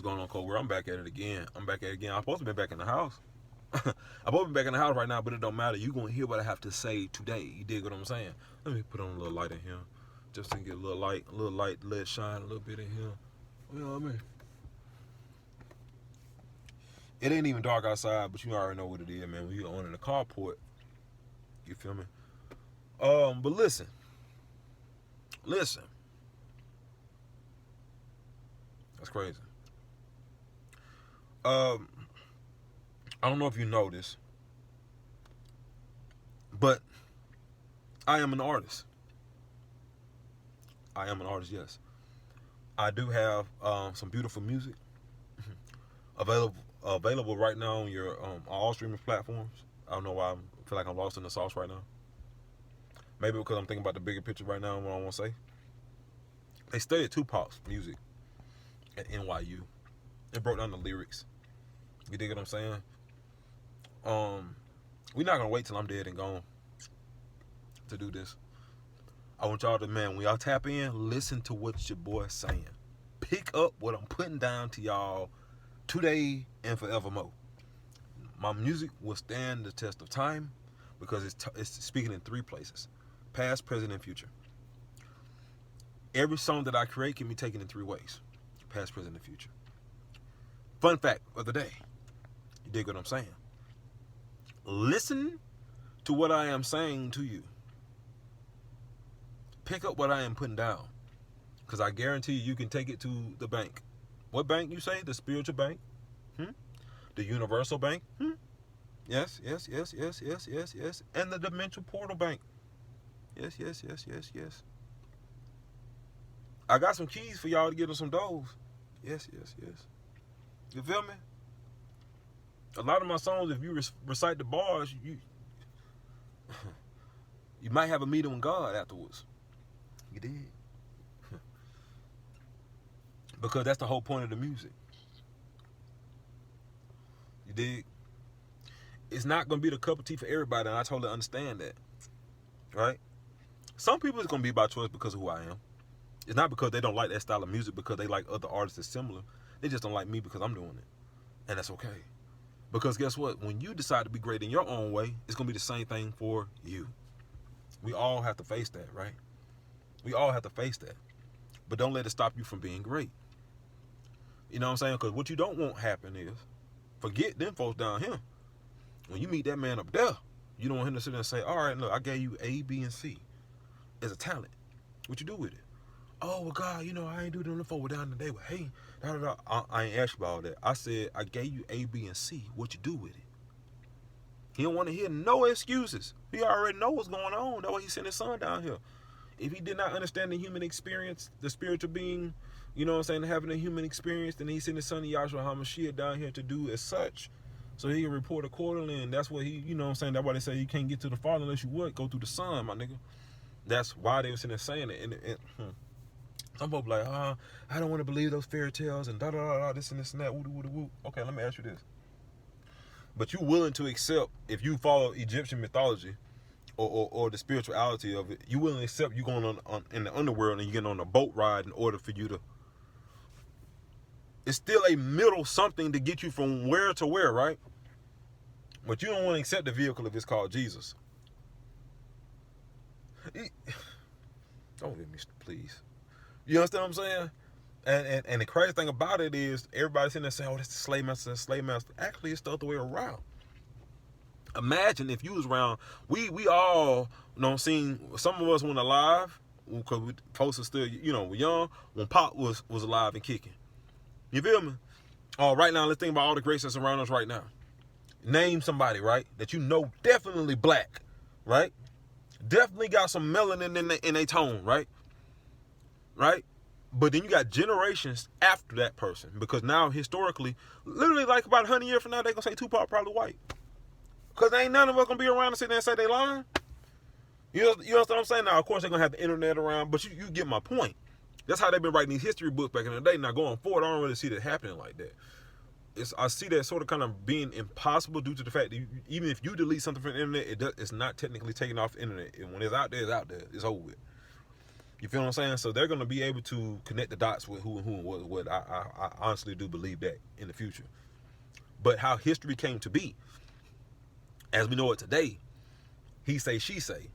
What's going on, Cobra? I'm back at it again. I'm supposed to be back in the house. I'm supposed to be back in the house right now, but it don't matter. You're going to hear what I have to say today. You dig what I'm saying? Let me put on a little light in here. Just to get a little light, let it shine a little bit in here. You know what I mean? It ain't even dark outside, but you already know what it is, man. We on in the carport. You feel me? But listen. That's crazy. I don't know if you know this, but I am an artist. Yes. I do have some beautiful music available right now on your all streaming platforms. I don't know why I feel like I'm lost in the sauce right now. Maybe because I'm thinking about the bigger picture right now and what I want to say. They studied Tupac's music at NYU. They broke down the lyrics. You dig what I'm saying? We're not gonna wait till I'm dead and gone to do this. I want y'all to, man, when y'all tap in, listen to what your boy's saying. Pick up what I'm putting down to y'all today and forevermore. My music will stand the test of time because it's speaking in three places: past, present, and future. Every song that I create can be taken in three ways: past, present, and future. Fun fact of the day. You dig what I'm saying? Listen to what I am saying to you. Pick up what I am putting down, because I guarantee you can take it to the bank. What bank you say? The spiritual bank? The universal bank? Yes. And the dimensional portal bank. Yes. I got some keys for y'all to get on some doors. Yes. You feel me? A lot of my songs, if you recite the bars, you might have a meeting with God afterwards. You did. Because that's the whole point of the music. You dig? It's not going to be the cup of tea for everybody, and I totally understand that. Right? Some people it's going to be by choice because of who I am. It's not because they don't like that style of music because they like other artists that's similar. They just don't like me because I'm doing it. And that's okay. Because guess what? When you decide to be great in your own way, it's going to be the same thing for you. We all have to face that, right? We all have to face that. But don't let it stop you from being great. You know what I'm saying? Because what you don't want happen is, forget them folks down here. When you meet that man up there, you don't want him to sit there and say, all right, look, I gave you A, B, and C as a talent. What you do with it? Oh, well, God, I ain't do them before. We're down today. Well, hey, I ain't asked you about all that. I said, I gave you A, B, and C. What you do with it? He don't want to hear no excuses. He already know what's going on. That's why he sent his son down here. If he did not understand the human experience, the spiritual being, having a human experience, then he sent his son Yahshua HaMashiach down here to do as such, so he can report accordingly. And that's what that's why they say you can't get to the Father unless you go through the Son, my nigga. That's why they were sitting there saying it. And some people like, I don't want to believe those fairy tales and this and that, woo. Okay, let me ask you this. But you willing to accept, if you follow Egyptian mythology, or the spirituality of it, you willing to accept you going on in the underworld and you getting on a boat ride in order for you to... It's still a middle something to get you from where to where, right? But you don't want to accept the vehicle if it's called Jesus. Don't hit me, please. You understand what I'm saying? And the crazy thing about it is everybody's sitting there saying, oh, that's the slave master, Actually, it's the other way around. Imagine if you was around, we all, seen, some of us went alive, because folks are still, we're young, when Pop was alive and kicking. You feel me? Right now, let's think about all the greats that's around us right now. Name somebody, right, that definitely black, right? Definitely got some melanin in their tone, right? Right? But then you got generations after that person, because now, historically, literally like about 100 years from now, they're going to say Tupac probably white. Because ain't none of us going to be around to sit there and say they lying. You understand what I'm saying? Now, of course, they're going to have the internet around, but you get my point. That's how they've been writing these history books back in the day. Now, going forward, I don't really see that happening like that. I see that sort of kind of being impossible due to the fact that even if you delete something from the internet, it's not technically taken off the internet. And when it's out there, it's out there. It's over with. You feel what I'm saying? So they're going to be able to connect the dots with who and what. I honestly do believe that in the future. But how history came to be, as we know it today, he say, she say.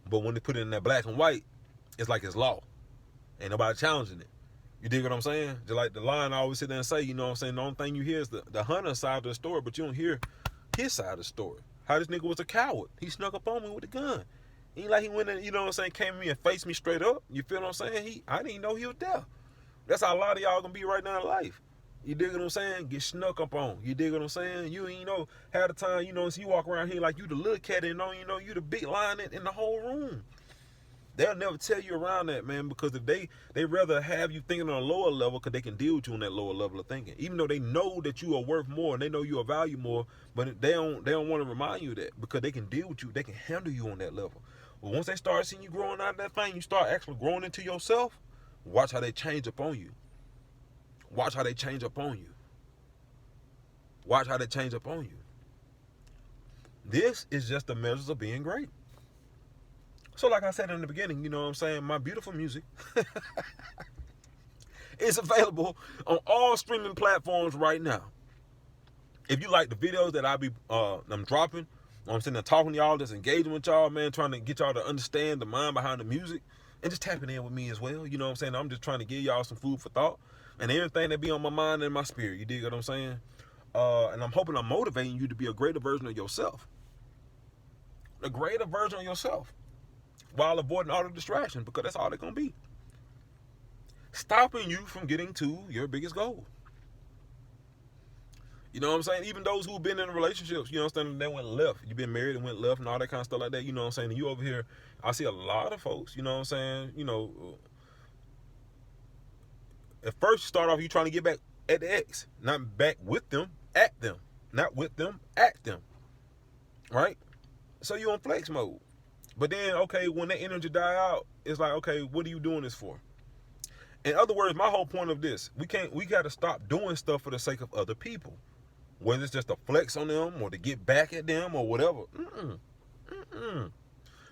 But when they put it in that black and white, it's like it's law. Ain't nobody challenging it. You dig what I'm saying? Just like the line I always sit there and say, you know what I'm saying? The only thing you hear is the hunter side of the story, but you don't hear his side of the story. How this nigga was a coward. He snuck up on me with a gun. Ain't like he went in, you know what I'm saying, came to me and faced me straight up. You feel what I'm saying? I didn't even know he was there. That's how a lot of y'all gonna be right now in life. You dig what I'm saying? Get snuck up on. You dig what I'm saying? You ain't know, half the time, you know, so you walk around here like you the little cat and you know, you the big lion in the whole room. They'll never tell you around that, man, because if they rather have you thinking on a lower level because they can deal with you on that lower level of thinking. Even though they know that you are worth more and they know you are value more, but they don't want to remind you of that because they can deal with you, they can handle you on that level. But once they start seeing you growing out of that thing, you start actually growing into yourself, watch how they change up on you. Watch how they change up on you. Watch how they change up on you. This is just the measures of being great. So like I said in the beginning, you know what I'm saying, my beautiful music is available on all streaming platforms right now. If you like the videos that I'm dropping, I'm sitting there talking to y'all, just engaging with y'all, man, trying to get y'all to understand the mind behind the music and just tapping in with me as well. You know what I'm saying? I'm just trying to give y'all some food for thought and everything that be on my mind and my spirit. You dig what I'm saying? And I'm hoping I'm motivating you to be a greater version of yourself. A greater version of yourself. While avoiding all the distractions, because that's all they're going to be. Stopping you from getting to your biggest goal. You know what I'm saying? Even those who've been in relationships, you know what I'm saying, they went left. You've been married and went left and all that kind of stuff like that, you know what I'm saying? And you over here, I see a lot of folks, you know what I'm saying, you know, at first start off you trying to get back at the ex. Not back with them, at them. Not with them, at them. Right? So you on flex mode. But then, okay, when that energy die out, it's like, okay, what are you doing this for? In other words, my whole point of this, we got to stop doing stuff for the sake of other people. Whether it's just to flex on them or to get back at them or whatever.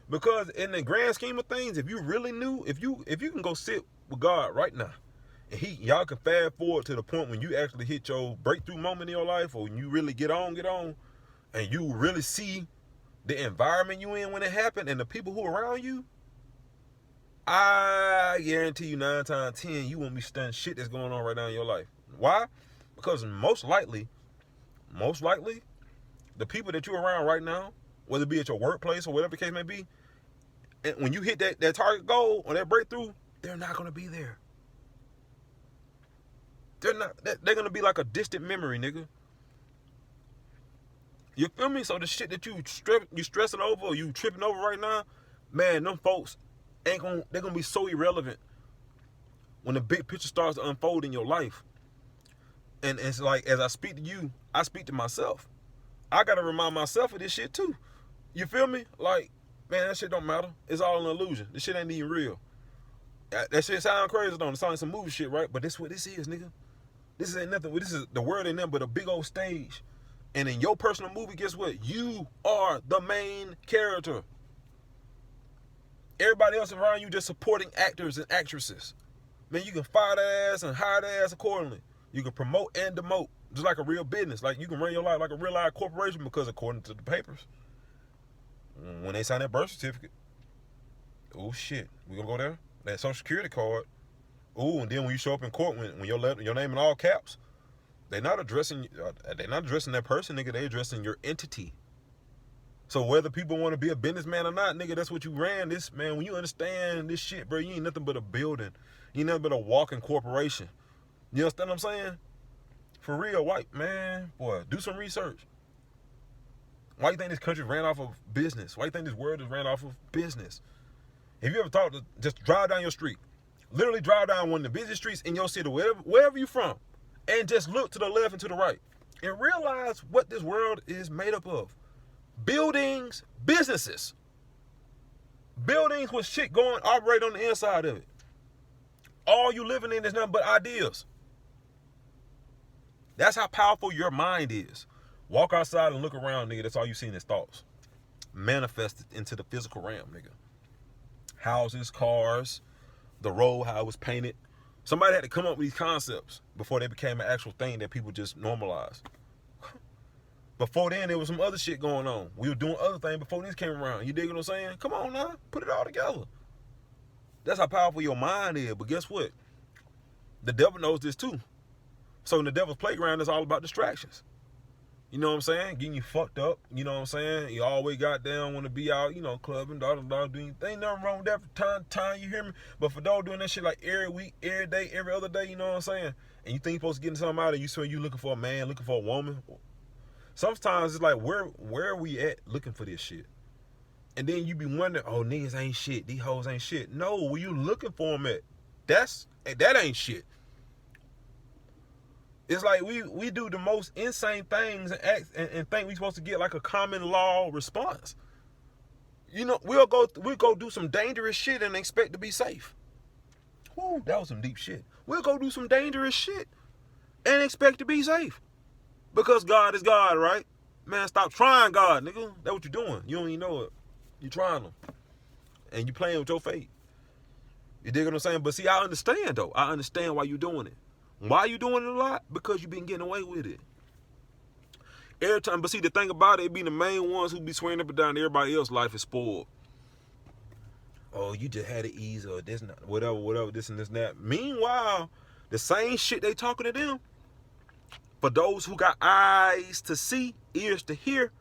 Because in the grand scheme of things, if you really knew, if you can go sit with God right now, and y'all can fast forward to the point when you actually hit your breakthrough moment in your life, or when you really get on, and you really see the environment you in when it happened and the people who are around you, I guarantee you 9 times 10 you won't be studying shit that's going on right now in your life. Why? Because most likely, the people that you're around right now, whether it be at your workplace or whatever the case may be, and when you hit that target goal or that breakthrough, they're not going to be there. They're going to be like a distant memory, nigga. You feel me? So the shit that you stressing over or you tripping over right now, man, them folks they're gonna be so irrelevant when the big picture starts to unfold in your life. And it's like, as I speak to you, I speak to myself. I gotta remind myself of this shit too. You feel me? Like, man, that shit don't matter. It's all an illusion. This shit ain't even real. That shit sound crazy, don't it? It sound like some movie shit, right? But this what this is, nigga. This ain't nothing. This is the world ain't nothing but a big old stage. And in your personal movie, guess what? You are the main character. Everybody else around you just supporting actors and actresses. Man, you can fire their ass and hire their ass accordingly. You can promote and demote, just like a real business. Like, you can run your life like a real life corporation because according to the papers, when they sign that birth certificate, oh shit, we gonna go there? That social security card. Oh, and then when you show up in court, when your name in all caps, they're not addressing that person, nigga. They addressing your entity. So whether people want to be a businessman or not, nigga, that's what you ran. This, man, when you understand this shit, bro, you ain't nothing but a building. You ain't nothing but a walking corporation. You understand what I'm saying? For real, white man, boy, do some research. Why you think this country ran off of business? Why you think this world is ran off of business? Have you ever thought to just drive down your street, literally drive down one of the busiest streets in your city, wherever you're from, and just look to the left and to the right and realize what this world is made up of? Buildings, businesses. Buildings with shit operate on the inside of it. All you living in is nothing but ideas. That's how powerful your mind is. Walk outside and look around, nigga. That's all you seen is thoughts. Manifested into the physical realm, nigga. Houses, cars, the road, how it was painted. Somebody had to come up with these concepts before they became an actual thing that people just normalized. Before then, there was some other shit going on. We were doing other things before this came around. You dig what I'm saying? Come on now, put it all together. That's how powerful your mind is. But guess what? The devil knows this too. So in the devil's playground, it's all about distractions. You know what I'm saying? Getting you fucked up. You know what I'm saying? You always got down, want to be out, clubbing, doing ain't nothing wrong with that from time, you hear me? But for those doing that shit like every week, every day, every other day, you know what I'm saying? And you think you're supposed to get something out of you, so you looking for a man, looking for a woman. Sometimes it's like, where are we at looking for this shit? And then you be wondering, oh, niggas ain't shit. These hoes ain't shit. No, where you looking for them at? That ain't shit. It's like we do the most insane things and think we supposed to get like a common law response. We'll go do some dangerous shit and expect to be safe. Whoo, that was some deep shit. We'll go do some dangerous shit and expect to be safe. Because God is God, right? Man, stop trying God, nigga. That's what you're doing. You don't even know it. You're trying them. And you playing with your fate. You dig what I'm saying? But see, I understand, though. I understand why you're doing it. Why you doing it a lot? Because you've been getting away with it. Every time, but see, the thing about it be the main ones who be swearing up and down everybody else's life is spoiled. Oh, you just had it easy or this, whatever, this and this and that. Meanwhile, the same shit they talking to them, for those who got eyes to see, ears to hear,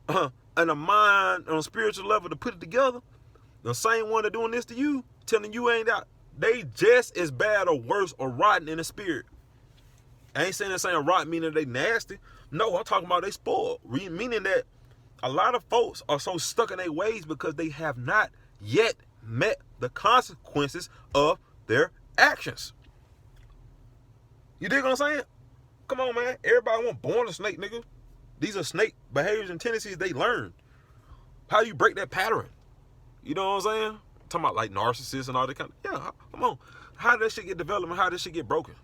and a mind on a spiritual level to put it together, the same one that doing this to you, telling you ain't out. They just as bad or worse or rotten in the spirit. I ain't saying rotten meaning they nasty. No, I'm talking about they spoiled. Meaning that a lot of folks are so stuck in their ways because they have not yet met the consequences of their actions. You dig what I'm saying? Come on, man. Everybody wasn't born a snake, nigga. These are snake behaviors and tendencies they learn. How do you break that pattern? You know what I'm saying? Talking about like narcissists and all that kind of, yeah, come on. How did that shit get developed and how did that shit get broken?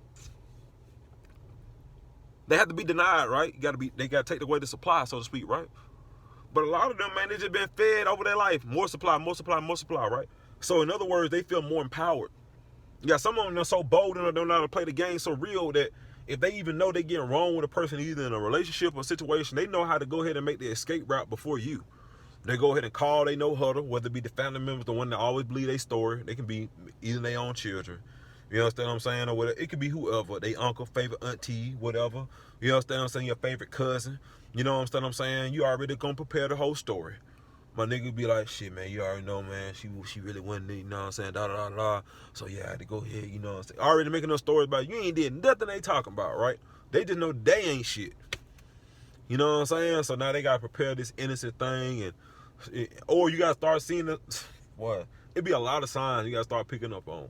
They have to be denied, right? They gotta take away the supply, so to speak, right? But a lot of them, man, they just been fed over their life. More supply, right? So in other words, they feel more empowered. Yeah, some of them are so bold and don't know how to play the game so real that if they even know they getting wrong with a person, either in a relationship or situation, they know how to go ahead and make the escape route before you. They go ahead and call they no huddle, whether it be the family members, the one that always believe their story. They can be either their own children. You understand what I'm saying? Or whatever. It could be whoever. They uncle, favorite auntie, whatever. You understand what I'm saying? Your favorite cousin. You know what I'm saying? You already gonna prepare the whole story. My nigga be like, shit, man, you already know, man. She really wasn't, you know what I'm saying? Da da da da. So yeah, I had to go ahead, you know what I'm saying? Already making those stories about you ain't did nothing they talking about, right? They just know they ain't shit. You know what I'm saying? So now they gotta prepare this innocent thing or you gotta start seeing it. What? It be a lot of signs you gotta start picking up on.